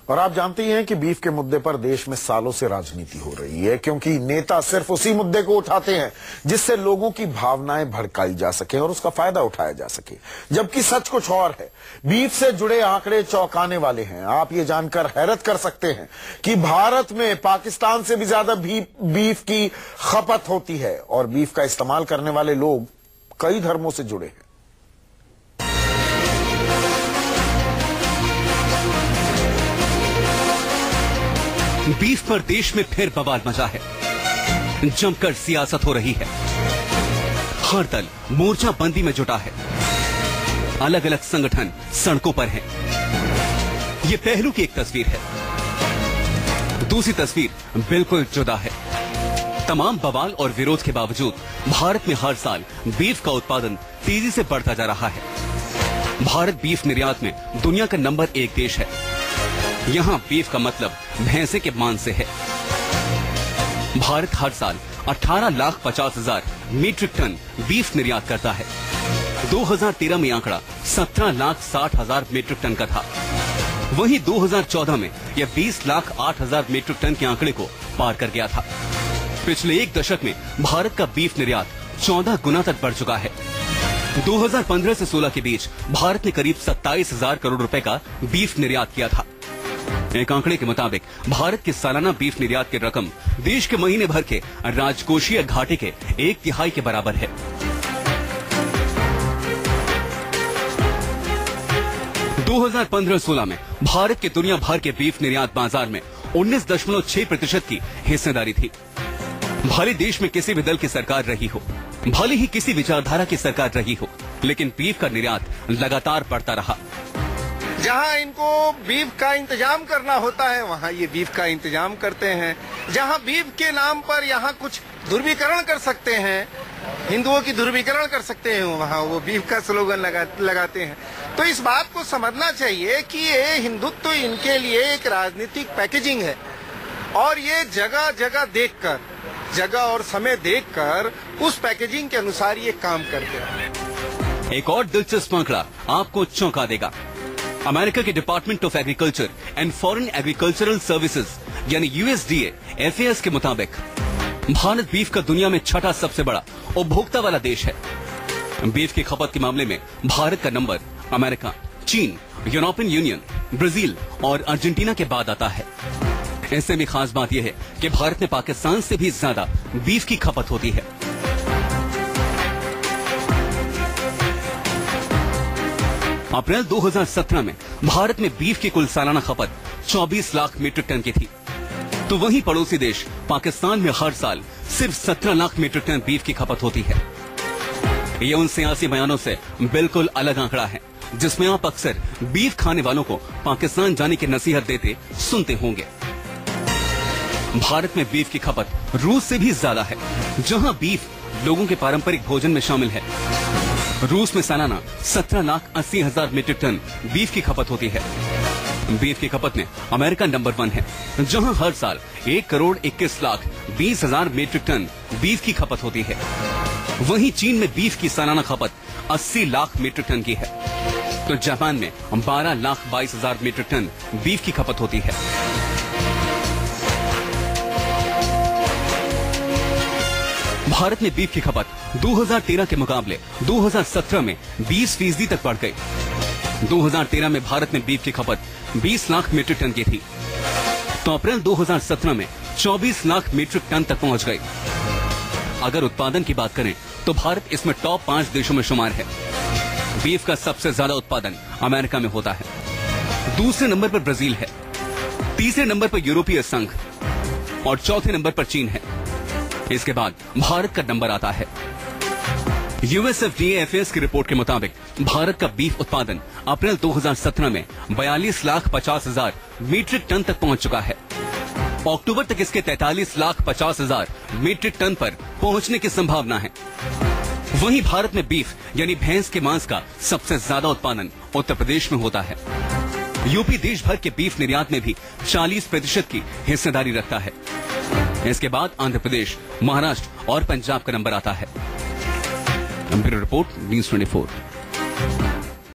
और आप जानते ही हैं कि बीफ के मुद्दे पर देश में सालों से राजनीति हो रही है, क्योंकि नेता सिर्फ उसी मुद्दे को उठाते हैं जिससे लोगों की भावनाएं भड़काई जा सके और उसका फायदा उठाया जा सके, जबकि सच कुछ और है। बीफ से जुड़े आंकड़े चौंकाने वाले हैं। आप ये जानकर हैरत कर सकते हैं कि भारत में पाकिस्तान से भी ज्यादा बीफ की खपत होती है और बीफ का इस्तेमाल करने वाले लोग कई धर्मों से जुड़े हैं। बीफ पर देश में फिर बवाल मचा है। जमकर सियासत हो रही है। हर दल मोर्चा बंदी में जुटा है। अलग अलग संगठन सड़कों पर हैं। ये पहलू की एक तस्वीर है। दूसरी तस्वीर बिल्कुल जुदा है। तमाम बवाल और विरोध के बावजूद भारत में हर साल बीफ का उत्पादन तेजी से बढ़ता जा रहा है। भारत बीफ निर्यात में दुनिया का नंबर 1 देश है। यहाँ बीफ का मतलब भैंसे के मांस से है। भारत हर साल 18,50,000 मीट्रिक टन बीफ निर्यात करता है। 2013 में आंकड़ा 17,60,000 मीट्रिक टन का था। वहीं 2014 में यह 20,08,000 मीट्रिक टन के आंकड़े को पार कर गया था। पिछले एक दशक में भारत का बीफ निर्यात 14 गुना तक बढ़ चुका है। 2015 से 16 के बीच भारत ने करीब 27,000 करोड़ रुपए का बीफ निर्यात किया था। एक आंकड़े के मुताबिक भारत की सालाना बीफ निर्यात की रकम देश के महीने भर के राजकोषीय घाटे के 1/3 के बराबर है। - 2015-16 में भारत के दुनिया भर के बीफ निर्यात बाजार में 19.6% की हिस्सेदारी थी। भले देश में किसी भी दल की सरकार रही हो, भले ही किसी विचारधारा की सरकार रही हो, लेकिन बीफ का निर्यात लगातार बढ़ता रहा। जहां इनको बीफ का इंतजाम करना होता है वहां ये बीफ का इंतजाम करते हैं। जहां बीफ के नाम पर यहां कुछ ध्रुवीकरण कर सकते हैं, हिंदुओं की ध्रुवीकरण कर सकते हैं, वहां वो बीफ का स्लोगन लगाते हैं। तो इस बात को समझना चाहिए कि ये हिंदुत्व इनके लिए एक राजनीतिक पैकेजिंग है और ये जगह जगह देखकर, जगह और समय देखकर उस पैकेजिंग के अनुसार ये काम करते हैं। एक और दिलचस्प आंकड़ा आपको चौंका देगा। अमेरिका के department of agriculture and foreign agricultural services यानी USDA FAS के मुताबिक भारत बीफ का दुनिया में छठा सबसे बड़ा उपभोक्ता वाला देश है। बीफ की खपत के मामले में भारत का नंबर अमेरिका, चीन, यूरोपियन यूनियन, ब्राजील और अर्जेंटीना के बाद आता है। इससे भी खास बात यह है कि भारत में पाकिस्तान से भी ज्यादा बीफ की खपत होती है। अप्रैल 2017 में भारत में बीफ की कुल सालाना खपत 24 लाख मीट्रिक टन की थी, तो वहीं पड़ोसी देश पाकिस्तान में हर साल सिर्फ 17 लाख मीट्रिक टन बीफ की खपत होती है। ये उन सियासी बयानों से बिल्कुल अलग आंकड़ा है जिसमें आप अक्सर बीफ खाने वालों को पाकिस्तान जाने की नसीहत देते सुनते होंगे। भारत में बीफ की खपत रूस से भी ज्यादा है, जहां बीफ लोगों के पारंपरिक भोजन में शामिल है। रूस में सालाना 17,80,000 मीट्रिक टन बीफ की खपत होती है। बीफ की खपत में अमेरिका नंबर 1 है, जहां हर साल 1,21,20,000 मीट्रिक टन बीफ की खपत होती है। वहीं चीन में बीफ की सालाना खपत 80 लाख मीट्रिक टन की है, तो जापान में 12,22,000 मीट्रिक टन बीफ की खपत होती है। भारत में बीफ की खपत 2013 के मुकाबले 2017 में 20% तक बढ़ गई। 2013 में भारत में बीफ की खपत 20 लाख मीट्रिक टन की थी, तो अप्रैल 2017 में 24 लाख मीट्रिक टन तक पहुंच गई। अगर उत्पादन की बात करें तो भारत इसमें टॉप 5 देशों में शुमार है। बीफ का सबसे ज्यादा उत्पादन अमेरिका में होता है। दूसरे नंबर पर ब्राजील है, तीसरे नंबर पर यूरोपीय संघ और चौथे नंबर पर चीन है। इसके बाद भारत का नंबर आता है। USFDA FAS की रिपोर्ट के मुताबिक भारत का बीफ उत्पादन अप्रैल 2017 में 42,50,000 मीट्रिक टन तक पहुंच चुका है। अक्टूबर तक इसके 43,50,000 मीट्रिक टन पर पहुंचने की संभावना है। वहीं भारत में बीफ यानी भैंस के मांस का सबसे ज्यादा उत्पादन उत्तर प्रदेश में होता है। यूपी देश भर के बीफ निर्यात में भी 40% की हिस्सेदारी रखता है। इसके बाद आंध्र प्रदेश, महाराष्ट्र और पंजाब का नंबर आता है। Bureau report, News 24।